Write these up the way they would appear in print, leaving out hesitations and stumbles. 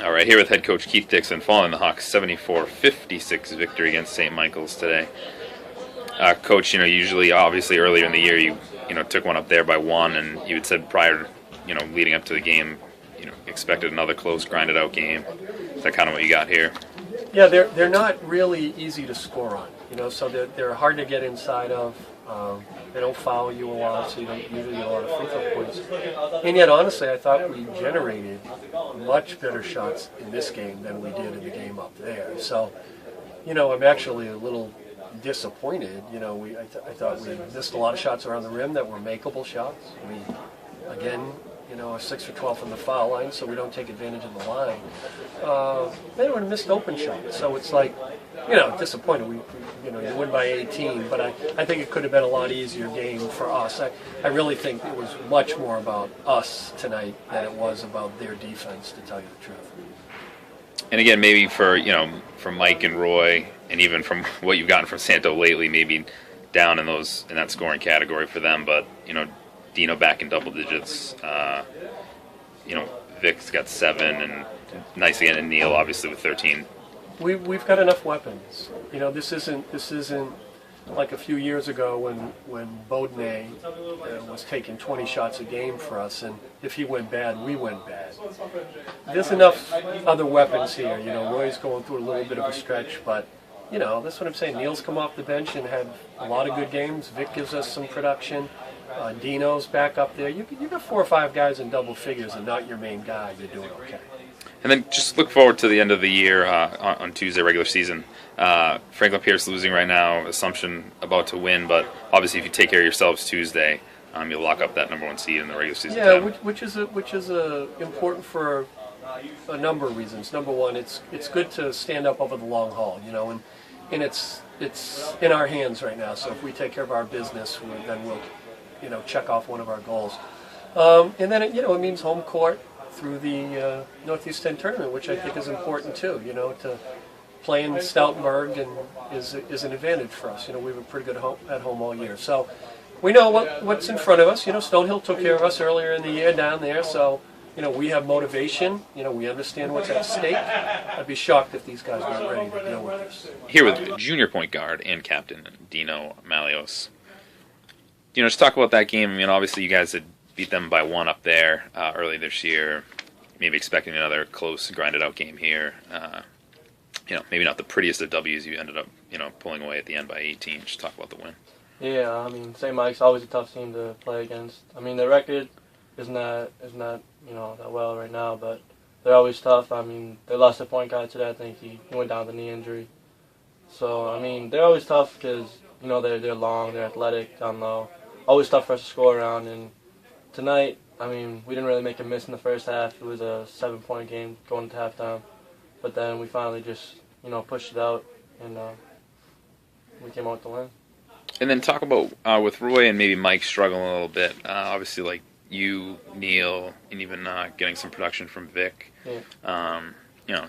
All right, here with head coach Keith Dixon, following the Hawks' 74-56 victory against St. Michael's today. Coach, usually, obviously, earlier in the year, you took one up there by one, and you had said prior, leading up to the game, expected another close, grinded-out game. Is that kind of what you got here? Yeah, they're not really easy to score on, so they're hard to get inside of. They don't foul you a lot, so you don't usually get a lot of free throw points. And yet, honestly, I thought we generated much better shots in this game than we did in the game up there. So, I'm actually a little disappointed. I thought we missed a lot of shots around the rim that were makeable shots. We, again, are 6 for 12 from the foul line, so we don't take advantage of the line. They would have missed open shots, so it's like, disappointed. We you win by 18, but I think it could have been a lot easier game for us. I really think it was much more about us tonight than it was about their defense, to tell you the truth. And again, maybe for Mike and Roy, and even from what you've gotten from Santo lately, maybe down in that scoring category for them, but Dino back in double digits. Vic's got 7, and nice again, and Neil obviously with 13. We've got enough weapons. This isn't like a few years ago when Bodnay was taking 20 shots a game for us, and if he went bad, we went bad. There's enough other weapons here. Roy's going through a little bit of a stretch, but that's what I'm saying. Neil's come off the bench and had a lot of good games. Vic gives us some production. Dino's back up there. You got 4 or 5 guys in double figures and not your main guy. You're doing okay. And then just look forward to the end of the year on Tuesday, regular season. Franklin Pierce losing right now, Assumption about to win, but obviously if you take care of yourselves Tuesday, you'll lock up that #1 seed in the regular season. Yeah, which is important for a number of reasons. Number one, it's good to stand up over the long haul, and it's in our hands right now. So if we take care of our business, then we'll check off one of our goals. And then it means home court through the Northeast 10 tournament, which I think is important too. To play in Stoutenburg and is an advantage for us. We were pretty good at home all year, so we know what's in front of us. Stonehill took care of us earlier in the year down there, so we have motivation. We understand what's at stake. I'd be shocked if these guys weren't ready to deal with this. Here with junior point guard and captain Dino Malios. Just talk about that game. Obviously you guys had beat them by 1 up there early this year. Maybe expecting another close, grinded-out game here. Maybe not the prettiest of W's. You ended up, pulling away at the end by 18. Just talk about the win. Yeah, St. Mike's always a tough team to play against. The record is not that well right now, but they're always tough. They lost their point guard today. I think he went down with a knee injury. So, they're always tough because, they're long, they're athletic, down low. Always tough for us to score around, and tonight, we didn't really make a miss in the first half. It was a 7-point game going into halftime. But then we finally just, pushed it out, and we came out with the win. And then talk about with Roy and maybe Mike struggling a little bit. Obviously, like you, Neil, and even getting some production from Vic. Yeah.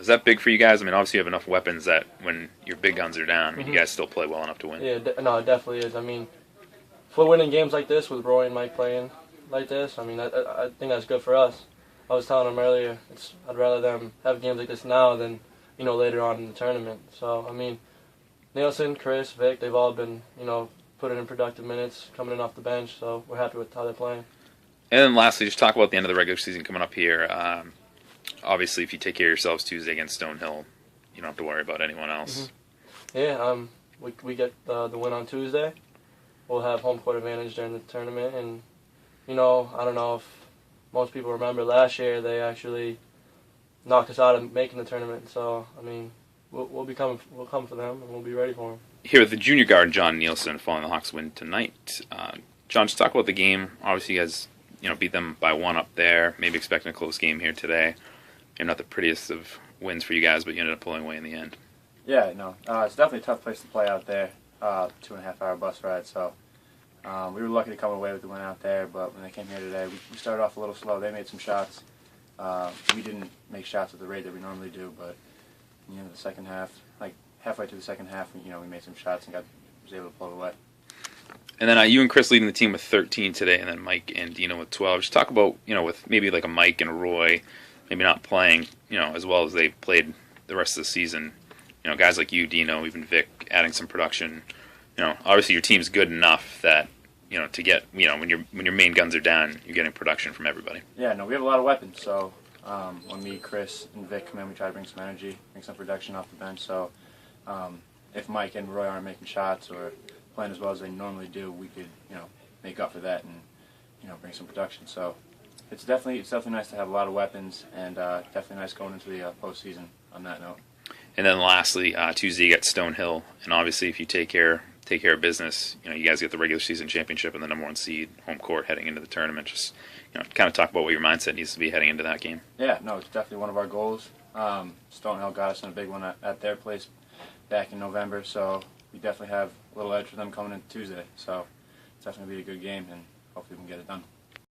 Is that big for you guys? Obviously you have enough weapons that when your big guns are down, you guys still play well enough to win. Yeah, no, it definitely is. If we're winning games like this with Roy and Mike playing like this, I think that's good for us. I was telling them earlier, I'd rather them have games like this now than, later on in the tournament. So, Nielsen, Chris, Vic, they've all been, putting in productive minutes, coming in off the bench, so we're happy with how they're playing. And then lastly, just talk about the end of the regular season coming up here. Obviously, if you take care of yourselves Tuesday against Stonehill, you don't have to worry about anyone else. Mm-hmm. Yeah, we get the win on Tuesday. We'll have home court advantage during the tournament, and I don't know if most people remember last year they actually knocked us out of making the tournament. So we'll come for them and we'll be ready for them. Here with the junior guard John Nielsen following the Hawks win tonight. John, just talk about the game. Obviously, you guys beat them by 1 up there. Maybe expecting a close game here today. Not the prettiest of wins for you guys, but you ended up pulling away in the end. Yeah, no, it's definitely a tough place to play out there. 2.5-hour bus ride, so we were lucky to come away with the win out there, but when they came here today, we started off a little slow. They made some shots. We didn't make shots at the rate that we normally do, but in the end of the second half, like halfway through the second half, we made some shots and was able to pull it away. And then you and Chris leading the team with 13 today, and then Mike and Dino with 12. Just talk about, with maybe like a Mike and a Roy, maybe not playing as well as they played the rest of the season, guys like you, Dino, even Vic, adding some production. Obviously your team's good enough that to get when your main guns are down, you're getting production from everybody. Yeah, no, we have a lot of weapons. So when me, Chris, and Vic come in, we try to bring some energy, bring some production off the bench. So if Mike and Roy aren't making shots or playing as well as they normally do, we could make up for that and bring some production. So it's definitely nice to have a lot of weapons, and definitely nice going into the postseason on that note. And then lastly, Tuesday you got Stonehill, and obviously if you take care of business, you guys get the regular season championship and the #1 seed, home court heading into the tournament. Just kind of talk about what your mindset needs to be heading into that game. Yeah, no, it's definitely one of our goals. Stonehill got us in a big one at their place back in November, so we definitely have a little edge for them coming in Tuesday. So it's definitely be a good game, and hopefully we can get it done.